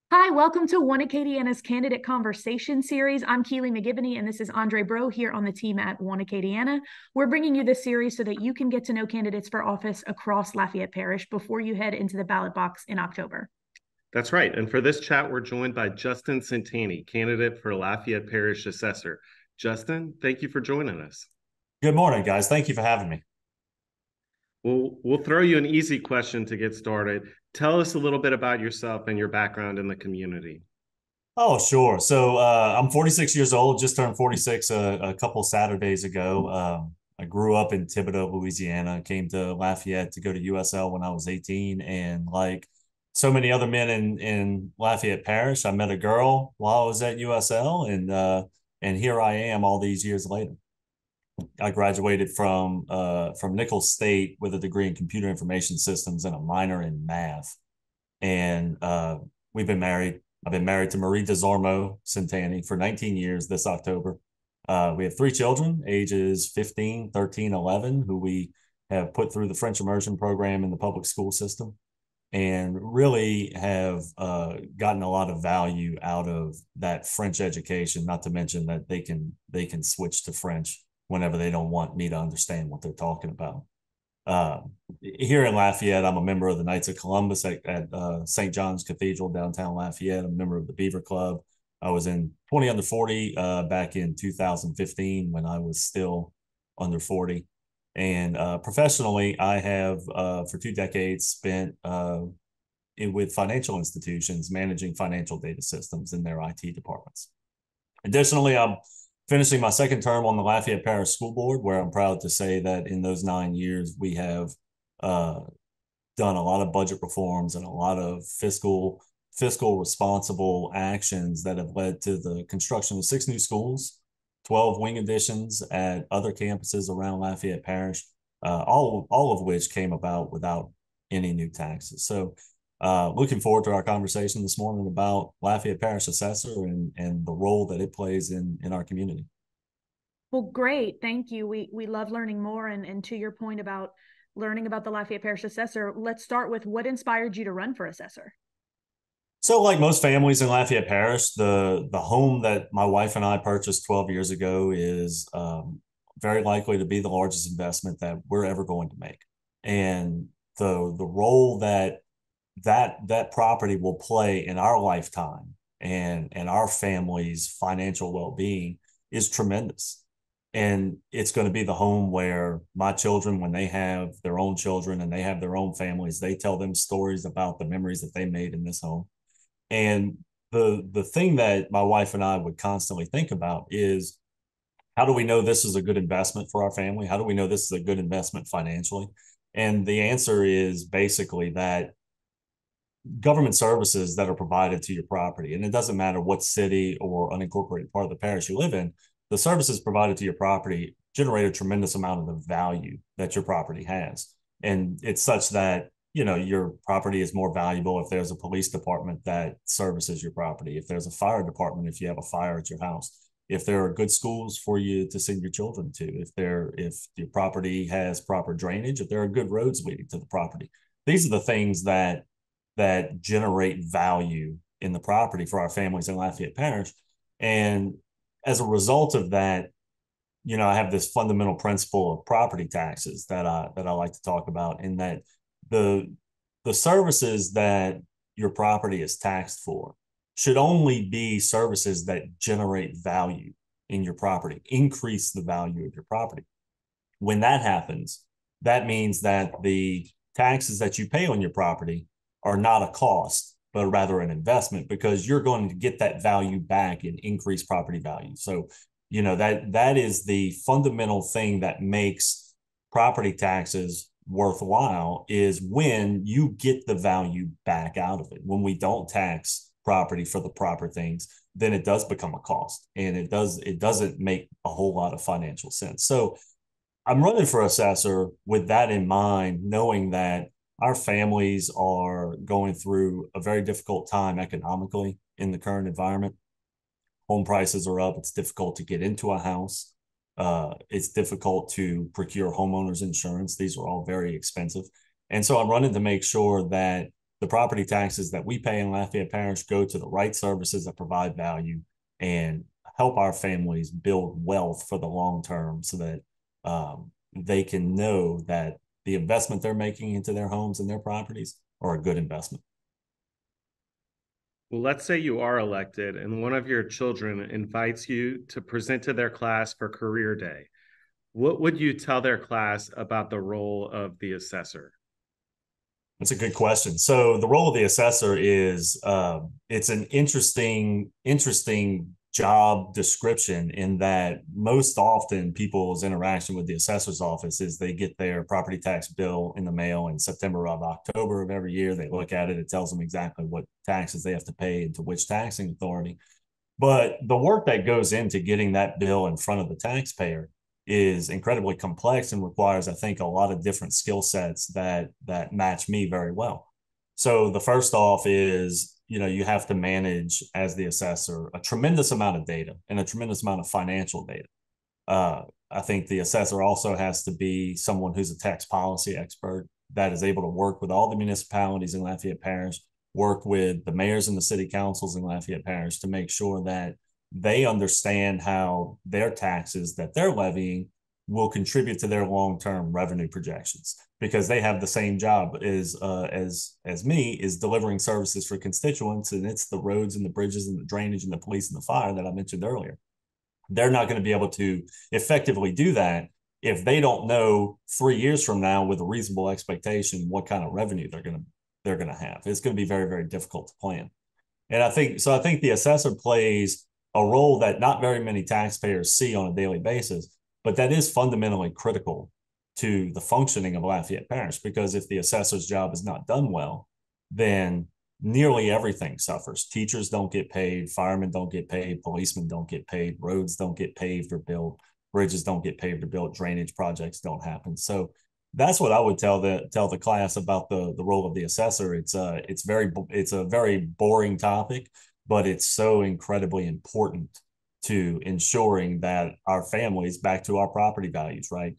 Hi, welcome to One Acadiana's Candidate Conversation Series. I'm Keely McGivney, and this is Andre Bro here on the team at One Acadiana. We're bringing you this series so that you can get to know candidates for office across Lafayette Parish before you head into the ballot box in October. That's right. And for this chat, we're joined by Justin Centanni, candidate for Lafayette Parish Assessor. Justin, thank you for joining us. Good morning, guys. Thank you for having me. We'll throw you an easy question to get started. Tell us a little bit about yourself and your background in the community. Oh, sure. So I'm 46 years old, just turned 46 a couple Saturdays ago. I grew up in Thibodaux, Louisiana, came to Lafayette to go to USL when I was 18. And like so many other men in Lafayette Parish, I met a girl while I was at USL, and here I am all these years later. I graduated from Nichols State with a degree in computer information systems and a minor in math. And we've been married. I've been married to Marie DeZormo Centanni for 19 years this October. We have three children, ages 15, 13, 11, who we have put through the French immersion program in the public school system and really have gotten a lot of value out of that French education, not to mention that they can switch to French whenever they don't want me to understand what they're talking about. Uh, Here in Lafayette, I'm a member of the Knights of Columbus at St. John's Cathedral downtown Lafayette. I'm a member of the Beaver Club. I was in 20 under 40 back in 2015 when I was still under 40. And professionally, I have for 2 decades spent with financial institutions managing financial data systems in their IT departments. Additionally, I'm finishing my second term on the Lafayette Parish School Board, where I'm proud to say that in those 9 years, we have uh, done a lot of budget reforms and a lot of fiscal responsible actions that have led to the construction of 6 new schools, 12 wing additions at other campuses around Lafayette Parish, all of which came about without any new taxes. So looking forward to our conversation this morning about Lafayette Parish Assessor and the role that it plays in our community. Well, great. Thank you. We love learning more. And to your point about learning about the Lafayette Parish Assessor, let's start with what inspired you to run for assessor. So, like most families in Lafayette Parish, the home that my wife and I purchased 12 years ago is very likely to be the largest investment that we're ever going to make, and the role that property will play in our lifetime and our family's financial well-being is tremendous. And it's going to be the home where my children, when they have their own children and they have their own families, they tell them stories about the memories that they made in this home. And the thing that my wife and I would constantly think about is, how do we know this is a good investment for our family? How do we know this is a good investment financially? And the answer is basically that government services that are provided to your property, and it doesn't matter what city or unincorporated part of the parish you live in, the services provided to your property generate a tremendous amount of the value that your property has. And it's such that, your property is more valuable if there's a police department that services your property, if there's a fire department, if you have a fire at your house, if there are good schools for you to send your children to, if your property has proper drainage, if there are good roads leading to the property. These are the things that generate value in the property for our families in Lafayette Parish. And as a result of that, I have this fundamental principle of property taxes that I like to talk about, in that the services that your property is taxed for should only be services that generate value in your property, increase the value of your property. When that happens, that means that the taxes that you pay on your property are not a cost, but rather an investment, because you're going to get that value back in increased property value. So, that is the fundamental thing that makes property taxes worthwhile, is when you get the value back out of it. When we don't tax property for the proper things, then it does become a cost, and it doesn't make a whole lot of financial sense. So I'm running for assessor with that in mind, knowing that our families are going through a very difficult time economically in the current environment. Home prices are up. It's difficult to get into a house. It's difficult to procure homeowners insurance. These are all very expensive. And so I'm running to make sure that the property taxes that we pay in Lafayette Parish go to the right services that provide value and help our families build wealth for the long term so that they can know that the investment they're making into their homes and their properties are a good investment. Well, let's say you are elected and one of your children invites you to present to their class for career day. What would you tell their class about the role of the assessor? That's a good question. So the role of the assessor is it's an interesting job description in that most often people's interaction with the assessor's office is they get their property tax bill in the mail in September or October of every year. They look at it. It tells them exactly what taxes they have to pay and to which taxing authority. But the work that goes into getting that bill in front of the taxpayer is incredibly complex and requires, I think, a lot of different skill sets that match me very well. So the first off is, you have to manage as the assessor a tremendous amount of data and a tremendous amount of financial data. I think the assessor also has to be someone who's a tax policy expert that is able to work with all the municipalities in Lafayette Parish, work with the mayors and the city councils in Lafayette Parish to make sure that they understand how their taxes that they're levying will contribute to their long-term revenue projections, because they have the same job as me, is delivering services for constituents, and it's the roads and the bridges and the drainage and the police and the fire that I mentioned earlier. They're not going to be able to effectively do that if they don't know 3 years from now with a reasonable expectation what kind of revenue they're going to have. It's going to be very, very difficult to plan. And I think the assessor plays a role that not very many taxpayers see on a daily basis, but that is fundamentally critical to the functioning of Lafayette Parish, because if the assessor's job is not done well, then nearly everything suffers. Teachers don't get paid, firemen don't get paid, policemen don't get paid, roads don't get paved or built, bridges don't get paved or built, drainage projects don't happen. So that's what I would tell the class about the role of the assessor. It's a very boring topic, but it's so incredibly important to ensuring that our families, back to our property values, right?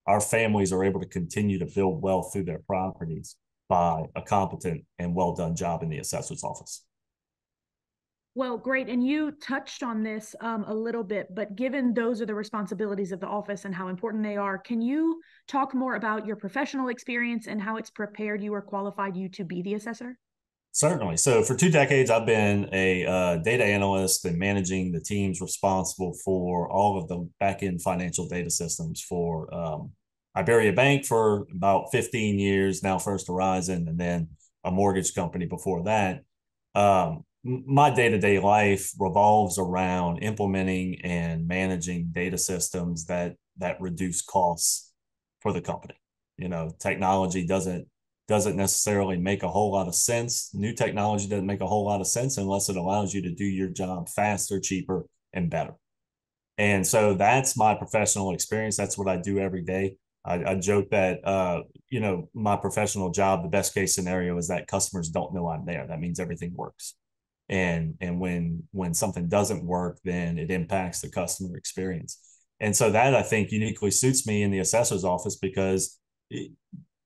Our families are able to continue to build wealth through their properties by a competent and well done job in the assessor's office. Well, great. And you touched on this a little bit, but given those are the responsibilities of the office and how important they are, can you talk more about your professional experience and how it's prepared you or qualified you to be the assessor? Certainly. So for 2 decades, I've been a data analyst and managing the teams responsible for all of the back-end financial data systems for Iberia Bank for about 15 years, now First Horizon, and then a mortgage company before that. My day-to-day life revolves around implementing and managing data systems that reduce costs for the company. Technology doesn't necessarily make a whole lot of sense. New technology doesn't make a whole lot of sense unless it allows you to do your job faster, cheaper, and better. And so that's my professional experience. That's what I do every day. I joke that, my professional job, the best case scenario is that customers don't know I'm there. That means everything works. And when something doesn't work, then it impacts the customer experience. And so that, I think, uniquely suits me in the assessor's office, because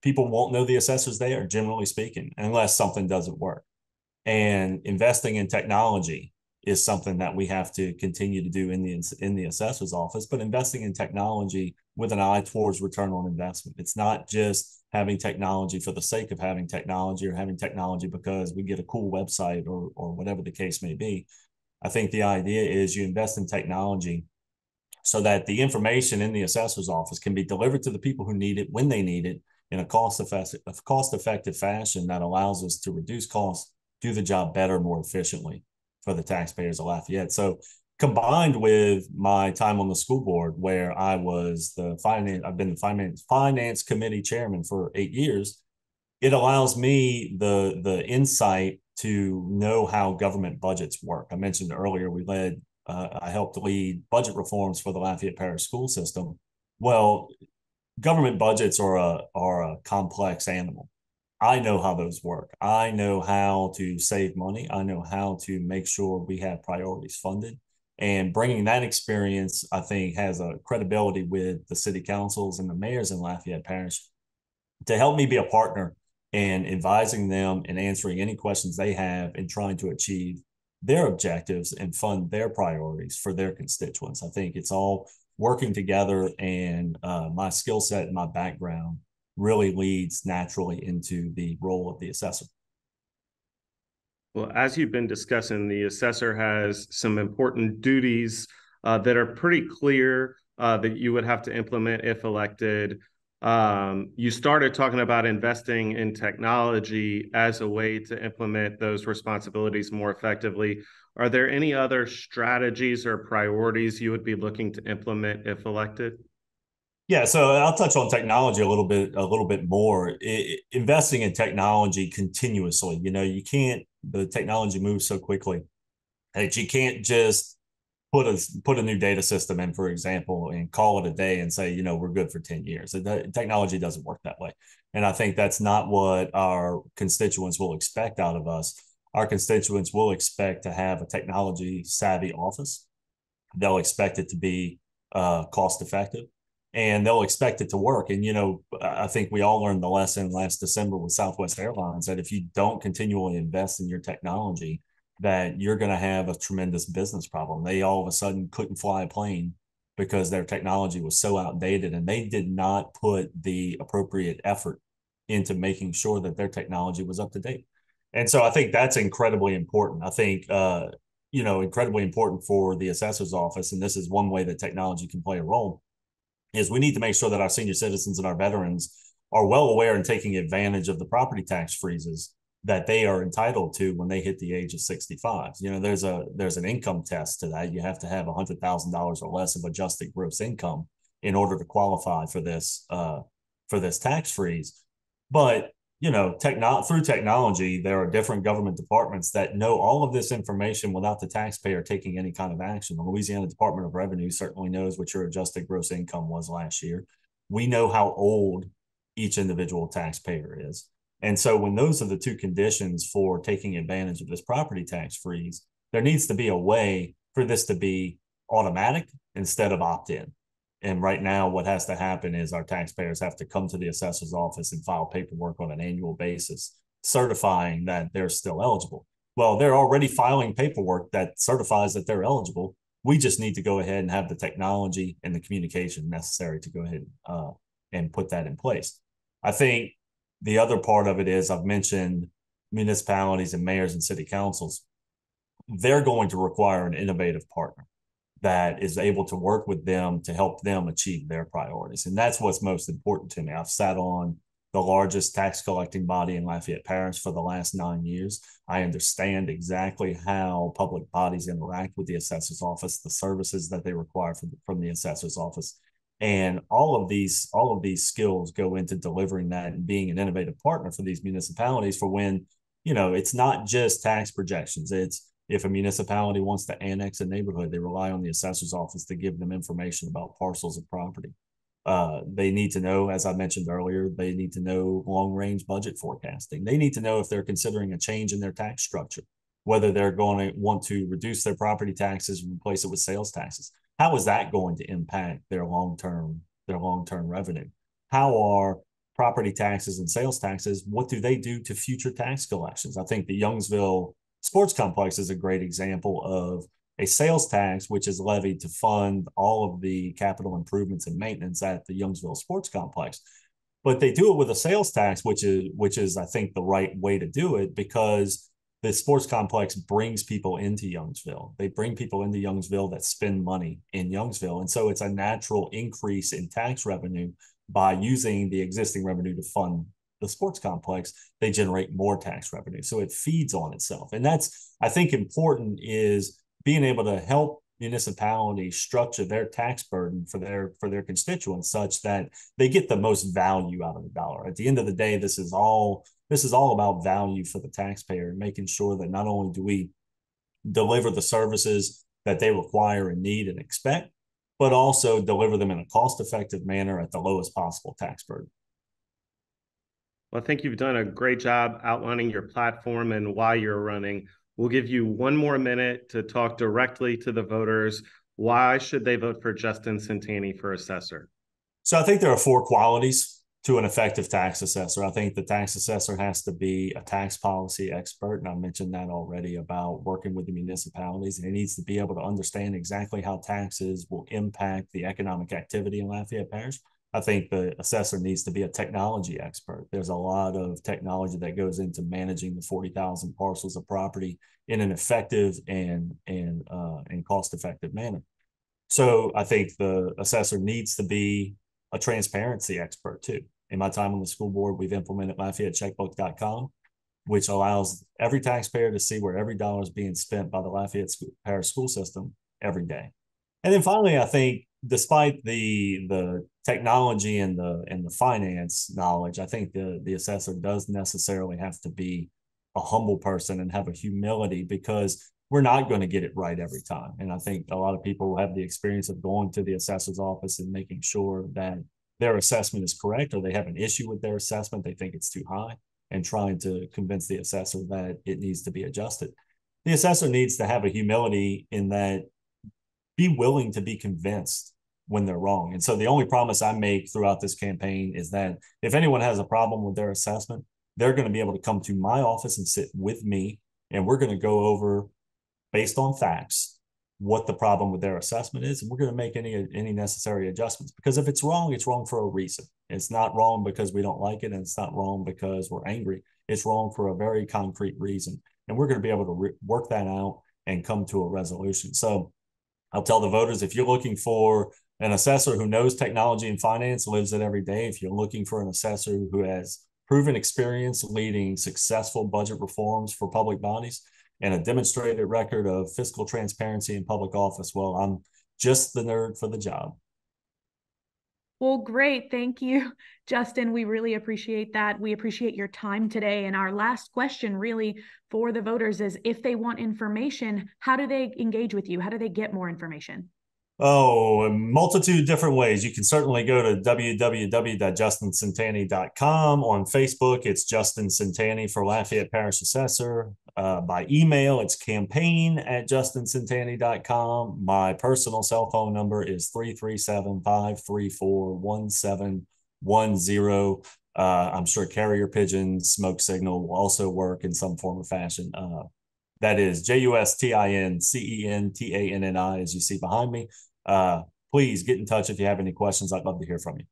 people won't know the assessor's there, generally speaking, unless something doesn't work. And investing in technology is something that we have to continue to do in the assessor's office, but investing in technology with an eye towards return on investment. It's not just having technology for the sake of having technology, or having technology because we get a cool website or whatever the case may be. I think the idea is you invest in technology so that the information in the assessor's office can be delivered to the people who need it when they need it in a cost-effective fashion that allows us to reduce costs, do the job better, more efficiently for the taxpayers of Lafayette. So combined with my time on the school board, where I've been the finance committee chairman for 8 years, it allows me the insight to know how government budgets work. I mentioned earlier I helped lead budget reforms for the Lafayette Parish school system. Well, government budgets are a complex animal. I know how those work. I know how to save money. I know how to make sure we have priorities funded. And bringing that experience, I think, has a credibility with the city councils and the mayors in Lafayette Parish to help me be a partner and advising them and answering any questions they have and trying to achieve their objectives and fund their priorities for their constituents. I think it's all working together, and my skill set and my background really leads naturally into the role of the assessor. Well, as you've been discussing, the assessor has some important duties that are pretty clear that you would have to implement if elected. You started talking about investing in technology as a way to implement those responsibilities more effectively. Are there any other strategies or priorities you would be looking to implement if elected? Yeah, so I'll touch on technology a little bit more. Investing in technology continuously, you can't. The technology moves so quickly that you can't just put a new data system in, for example, and call it a day and say, we're good for 10 years. Technology doesn't work that way. And I think that's not what our constituents will expect out of us. Our constituents will expect to have a technology savvy office. They'll expect it to be cost effective, and they'll expect it to work. And, I think we all learned the lesson last December with Southwest Airlines that if you don't continually invest in your technology, that you're going to have a tremendous business problem. They all of a sudden couldn't fly a plane because their technology was so outdated, and they did not put the appropriate effort into making sure that their technology was up to date. And so I think that's incredibly important. I think, incredibly important for the assessor's office, and this is one way that technology can play a role, is we need to make sure that our senior citizens and our veterans are well aware and taking advantage of the property tax freezes that they are entitled to when they hit the age of 65. There's an income test to that. You have to have $100,000 or less of adjusted gross income in order to qualify for this tax freeze. But through technology, there are different government departments that know all of this information without the taxpayer taking any kind of action. The Louisiana Department of Revenue certainly knows what your adjusted gross income was last year. We know how old each individual taxpayer is. And so when those are the two conditions for taking advantage of this property tax freeze, there needs to be a way for this to be automatic instead of opt-in. And right now, what has to happen is our taxpayers have to come to the assessor's office and file paperwork on an annual basis, certifying that they're still eligible. Well, they're already filing paperwork that certifies that they're eligible. We just need to go ahead and have the technology and the communication necessary to go ahead and put that in place. I think the other part of it is, I've mentioned municipalities and mayors and city councils. They're going to require an innovative partner that is able to work with them to help them achieve their priorities. And that's what's most important to me. I've sat on the largest tax collecting body in Lafayette Parish for the last 9 years. I understand exactly how public bodies interact with the assessor's office, the services that they require from the assessor's office. And all of these skills go into delivering that and being an innovative partner for these municipalities for when, it's not just tax projections. It's if a municipality wants to annex a neighborhood, they rely on the assessor's office to give them information about parcels of property. They need to know, as I mentioned earlier, they need to know long-range budget forecasting. They need to know if they're considering a change in their tax structure, whether they're going to want to reduce their property taxes and replace it with sales taxes. How is that going to impact their long-term revenue? How are property taxes and sales taxes, what do they do to future tax collections? I think the Youngsville Sports Complex is a great example of a sales tax, which is levied to fund all of the capital improvements and maintenance at the Youngsville Sports Complex. But they do it with a sales tax, which is, I think, the right way to do it, because the sports complex brings people into Youngsville. They bring people into Youngsville that spend money in Youngsville. And so it's a natural increase in tax revenue by using the existing revenue to fund the sports complex. They generate more tax revenue. So it feeds on itself. And that's, I think, important, is being able to help municipalities structure their tax burden for their constituents such that they get the most value out of the dollar. At the end of the day, this is all about value for the taxpayer, and making sure that not only do we deliver the services that they require and need and expect, but also deliver them in a cost-effective manner at the lowest possible tax burden. Well, I think you've done a great job outlining your platform and why you're running. We'll give you one more minute to talk directly to the voters. Why should they vote for Justin Centanni for assessor? So I think there are 4 qualities to an effective tax assessor. I think the tax assessor has to be a tax policy expert. And I mentioned that already about working with the municipalities. And he needs to be able to understand exactly how taxes will impact the economic activity in Lafayette Parish. I think the assessor needs to be a technology expert. There's a lot of technology that goes into managing the 40,000 parcels of property in an effective and cost-effective manner. So I think the assessor needs to be a transparency expert too. In my time on the school board, we've implemented LafayetteCheckbook.com, which allows every taxpayer to see where every dollar is being spent by the Lafayette Parish school system every day. And then finally, I think despite the technology and the finance knowledge, I think the assessor does necessarily have to be a humble person and have a humility, because we're not going to get it right every time. And I think a lot of people have the experience of going to the assessor's office and making sure that their assessment is correct, or they have an issue with their assessment, they think it's too high, and trying to convince the assessor that it needs to be adjusted. The assessor needs to have a humility in that, be willing to be convinced when they're wrong. And so the only promise I make throughout this campaign is that if anyone has a problem with their assessment, they're going to be able to come to my office and sit with me, and we're going to go over, based on facts, what the problem with their assessment is, and we're going to make any necessary adjustments. Because if it's wrong for a reason. It's not wrong because we don't like it, and it's not wrong because we're angry. It's wrong for a very concrete reason, and we're going to be able to work that out and come to a resolution. So I'll tell the voters, if you're looking for an assessor who knows technology and finance, lives it every day, if you're looking for an assessor who has proven experience leading successful budget reforms for public bodies and a demonstrated record of fiscal transparency in public office, well, I'm just the nerd for the job. Well, great. Thank you, Justin. We really appreciate that. We appreciate your time today. And our last question really for the voters is, if they want information, how do they engage with you? How do they get more information? Oh, a multitude of different ways. You can certainly go to www.justincentanni.com. On Facebook, it's Justin Centanni for Lafayette Parish Assessor. By email, it's campaign@justincentanni.com. My personal cell phone number is 337-534-1710. I'm sure carrier pigeon, smoke signal will also work in some form or fashion. That is JUSTINCENTANNI, as you see behind me. Please get in touch if you have any questions. I'd love to hear from you.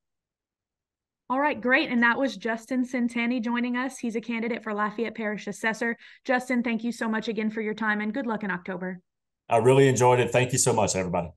All right, great. And that was Justin Centanni joining us. He's a candidate for Lafayette Parish Assessor. Justin, thank you so much again for your time, and good luck in October. I really enjoyed it. Thank you so much, everybody.